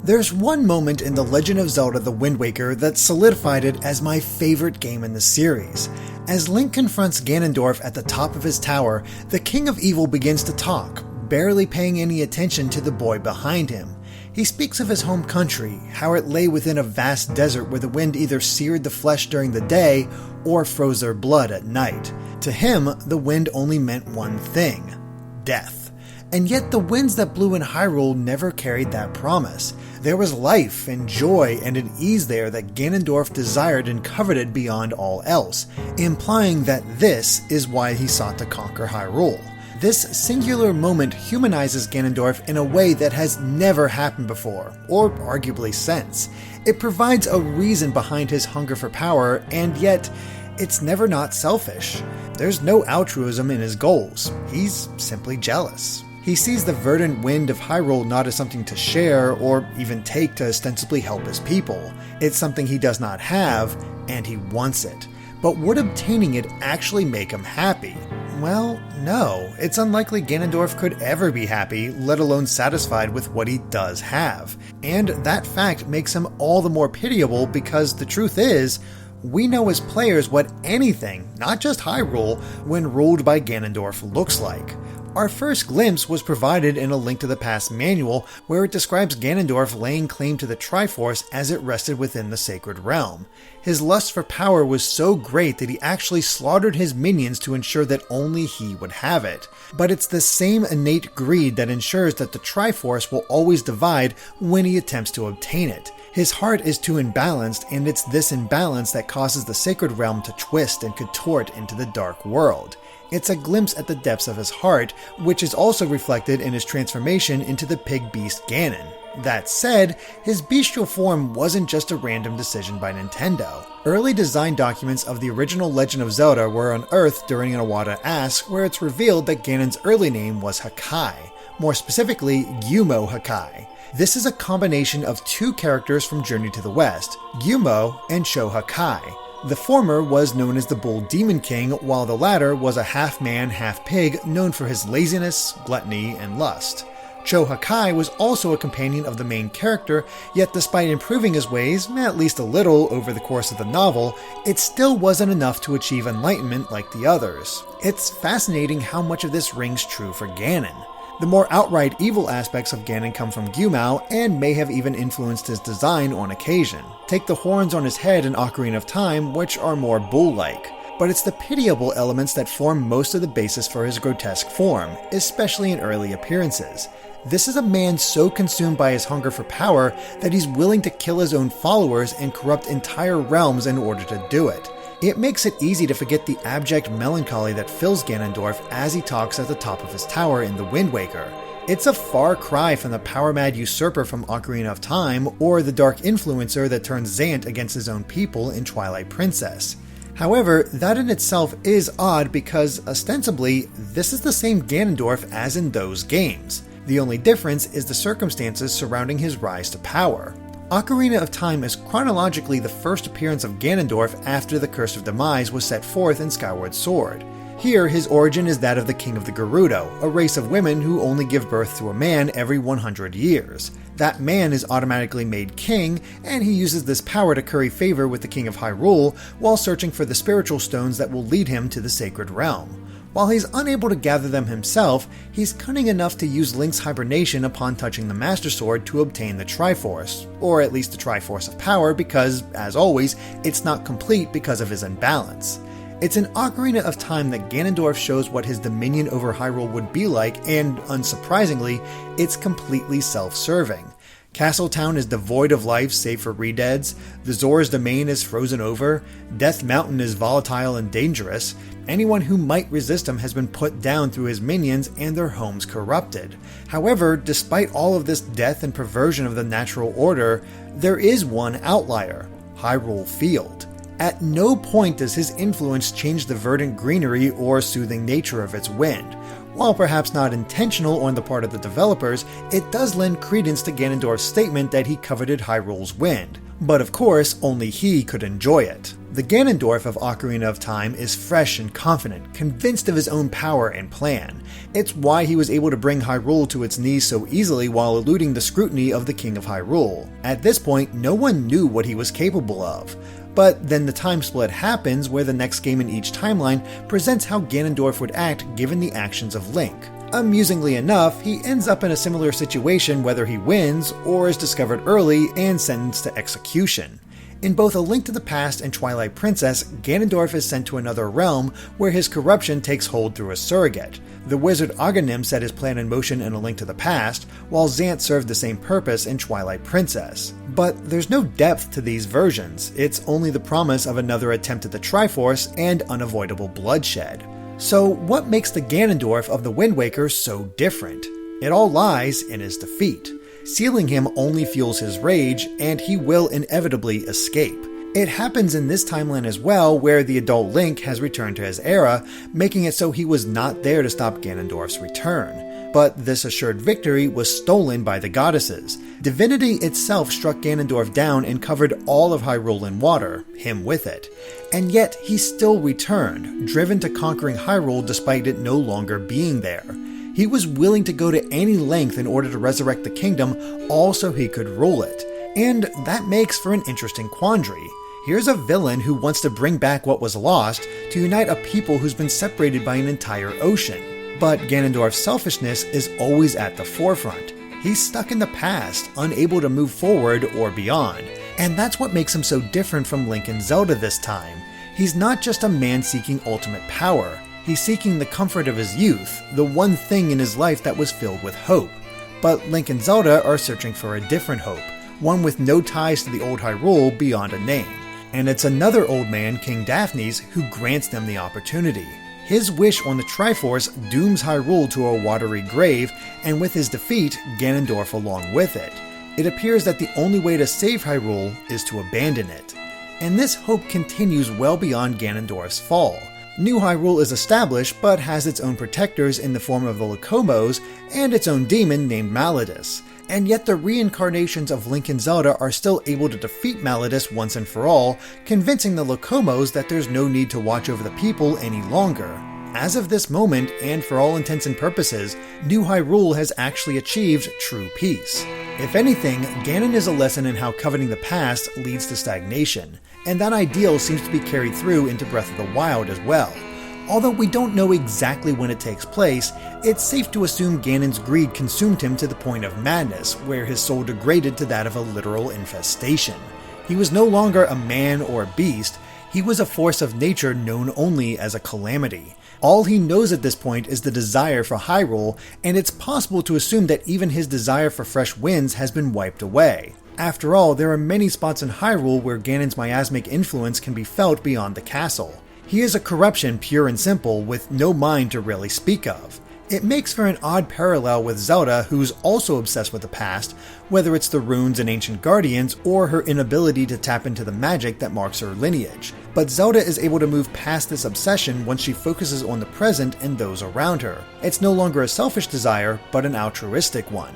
There's one moment in The Legend of Zelda: The Wind Waker that solidified it as my favorite game in the series. As Link confronts Ganondorf at the top of his tower, the King of Evil begins to talk, barely paying any attention to the boy behind him. He speaks of his home country, how it lay within a vast desert where the wind either seared the flesh during the day or froze their blood at night. To him, the wind only meant one thing: death. And yet the winds that blew in Hyrule never carried that promise. There was life and joy and an ease there that Ganondorf desired and coveted beyond all else, implying that this is why he sought to conquer Hyrule. This singular moment humanizes Ganondorf in a way that has never happened before, or arguably since. It provides a reason behind his hunger for power, and yet it's never not selfish. There's no altruism in his goals. He's simply jealous. He sees the verdant wind of Hyrule not as something to share or even take to ostensibly help his people. It's something he does not have, and he wants it. But would obtaining it actually make him happy? Well, no. It's unlikely Ganondorf could ever be happy, let alone satisfied with what he does have. And that fact makes him all the more pitiable because the truth is, we know as players what anything, not just Hyrule, when ruled by Ganondorf looks like. Our first glimpse was provided in A Link to the Past manual, where it describes Ganondorf laying claim to the Triforce as it rested within the Sacred Realm. His lust for power was so great that he actually slaughtered his minions to ensure that only he would have it. But it's the same innate greed that ensures that the Triforce will always divide when he attempts to obtain it. His heart is too imbalanced, and it's this imbalance that causes the Sacred Realm to twist and contort into the Dark World. It's a glimpse at the depths of his heart, which is also reflected in his transformation into the pig beast Ganon. That said, his bestial form wasn't just a random decision by Nintendo. Early design documents of the original Legend of Zelda were unearthed during an Iwata Ask, where it's revealed that Ganon's early name was Hakai, more specifically Gyumo Hakai. This is a combination of two characters from Journey to the West, Gyumo and Cho Hakai. The former was known as the Bull Demon King, while the latter was a half-man, half-pig known for his laziness, gluttony, and lust. Cho Hakai was also a companion of the main character, yet despite improving his ways, at least a little, over the course of the novel, it still wasn't enough to achieve enlightenment like the others. It's fascinating how much of this rings true for Ganon. The more outright evil aspects of Ganon come from Gyumao and may have even influenced his design on occasion. Take the horns on his head in Ocarina of Time, which are more bull-like. But it's the pitiable elements that form most of the basis for his grotesque form, especially in early appearances. This is a man so consumed by his hunger for power that he's willing to kill his own followers and corrupt entire realms in order to do it. It makes it easy to forget the abject melancholy that fills Ganondorf as he talks at the top of his tower in The Wind Waker. It's a far cry from the power-mad usurper from Ocarina of Time or the dark influencer that turns Zant against his own people in Twilight Princess. However, that in itself is odd because, ostensibly, this is the same Ganondorf as in those games. The only difference is the circumstances surrounding his rise to power. Ocarina of Time is chronologically the first appearance of Ganondorf after the Curse of Demise was set forth in Skyward Sword. Here, his origin is that of the King of the Gerudo, a race of women who only give birth to a man every 100 years. That man is automatically made king, and he uses this power to curry favor with the King of Hyrule while searching for the spiritual stones that will lead him to the Sacred Realm. While he's unable to gather them himself, he's cunning enough to use Link's hibernation upon touching the Master Sword to obtain the Triforce, or at least the Triforce of Power because, as always, it's not complete because of his imbalance. It's in Ocarina of Time that Ganondorf shows what his dominion over Hyrule would be like, and, unsurprisingly, it's completely self-serving. Castletown is devoid of life save for redeads, the Zora's domain is frozen over, Death Mountain is volatile and dangerous, anyone who might resist him has been put down through his minions and their homes corrupted. However, despite all of this death and perversion of the natural order, there is one outlier, Hyrule Field. At no point does his influence change the verdant greenery or soothing nature of its wind. While perhaps not intentional on the part of the developers, it does lend credence to Ganondorf's statement that he coveted Hyrule's wind. But of course, only he could enjoy it. The Ganondorf of Ocarina of Time is fresh and confident, convinced of his own power and plan. It's why he was able to bring Hyrule to its knees so easily while eluding the scrutiny of the King of Hyrule. At this point, no one knew what he was capable of. But then the time split happens where the next game in each timeline presents how Ganondorf would act given the actions of Link. Amusingly enough, he ends up in a similar situation whether he wins or is discovered early and sentenced to execution. In both A Link to the Past and Twilight Princess, Ganondorf is sent to another realm where his corruption takes hold through a surrogate. The wizard Aghanim set his plan in motion in A Link to the Past, while Zant served the same purpose in Twilight Princess. But there's no depth to these versions, it's only the promise of another attempt at the Triforce and unavoidable bloodshed. So what makes the Ganondorf of the Wind Waker so different? It all lies in his defeat. Sealing him only fuels his rage, and he will inevitably escape. It happens in this timeline as well, where the adult Link has returned to his era, making it so he was not there to stop Ganondorf's return. But this assured victory was stolen by the goddesses. Divinity itself struck Ganondorf down and covered all of Hyrule in water, him with it. And yet he still returned, driven to conquering Hyrule despite it no longer being there. He was willing to go to any length in order to resurrect the kingdom, all so he could rule it. And that makes for an interesting quandary. Here's a villain who wants to bring back what was lost to unite a people who's been separated by an entire ocean. But Ganondorf's selfishness is always at the forefront. He's stuck in the past, unable to move forward or beyond. And that's what makes him so different from Link and Zelda this time. He's not just a man seeking ultimate power. He's seeking the comfort of his youth, the one thing in his life that was filled with hope. But Link and Zelda are searching for a different hope, one with no ties to the old Hyrule beyond a name. And it's another old man, King Daphne's, who grants them the opportunity. His wish on the Triforce dooms Hyrule to a watery grave, and with his defeat, Ganondorf along with it. It appears that the only way to save Hyrule is to abandon it. And this hope continues well beyond Ganondorf's fall. New Hyrule is established, but has its own protectors in the form of the Lacomos and its own demon named Malladus. And yet the reincarnations of Link and Zelda are still able to defeat Malladus once and for all, convincing the Lacomos that there's no need to watch over the people any longer. As of this moment, and for all intents and purposes, New Hyrule has actually achieved true peace. If anything, Ganon is a lesson in how coveting the past leads to stagnation, and that ideal seems to be carried through into Breath of the Wild as well. Although we don't know exactly when it takes place, it's safe to assume Ganon's greed consumed him to the point of madness, where his soul degraded to that of a literal infestation. He was no longer a man or a beast, he was a force of nature known only as a calamity. All he knows at this point is the desire for Hyrule, and it's possible to assume that even his desire for fresh winds has been wiped away. After all, there are many spots in Hyrule where Ganon's miasmic influence can be felt beyond the castle. He is a corruption pure and simple, with no mind to really speak of. It makes for an odd parallel with Zelda, who's also obsessed with the past, whether it's the runes and ancient guardians, or her inability to tap into the magic that marks her lineage. But Zelda is able to move past this obsession once she focuses on the present and those around her. It's no longer a selfish desire, but an altruistic one.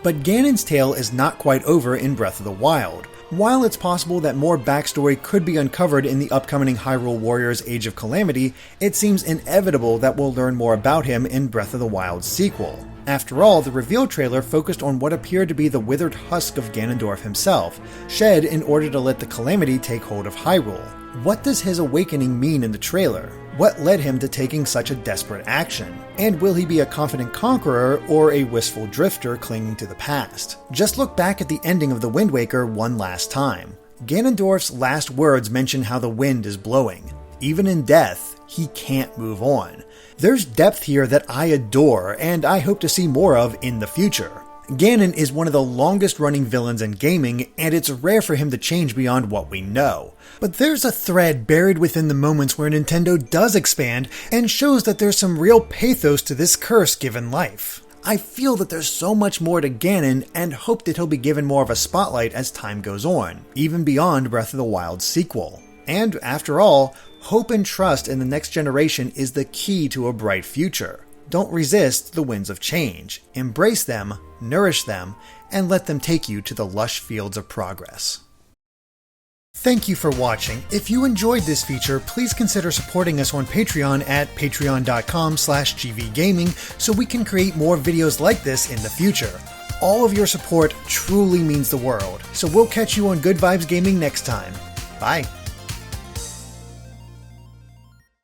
But Ganon's tale is not quite over in Breath of the Wild. While it's possible that more backstory could be uncovered in the upcoming Hyrule Warriors Age of Calamity, it seems inevitable that we'll learn more about him in Breath of the Wild's sequel. After all, the reveal trailer focused on what appeared to be the withered husk of Ganondorf himself, shed in order to let the Calamity take hold of Hyrule. What does his awakening mean in the trailer? What led him to taking such a desperate action? And will he be a confident conqueror or a wistful drifter clinging to the past? Just look back at the ending of The Wind Waker one last time. Ganondorf's last words mention how the wind is blowing. Even in death, he can't move on. There's depth here that I adore, and I hope to see more of in the future. Ganon is one of the longest running villains in gaming, and it's rare for him to change beyond what we know. But there's a thread buried within the moments where Nintendo does expand and shows that there's some real pathos to this curse given life. I feel that there's so much more to Ganon and hope that he'll be given more of a spotlight as time goes on, even beyond Breath of the Wild's sequel. And after all, hope and trust in the next generation is the key to a bright future. Don't resist the winds of change. Embrace them, nourish them, and let them take you to the lush fields of progress. Thank you for watching. If you enjoyed this feature, please consider supporting us on Patreon at patreon.com/gvgaming so we can create more videos like this in the future. All of your support truly means the world, so we'll catch you on Good Vibes Gaming next time. Bye!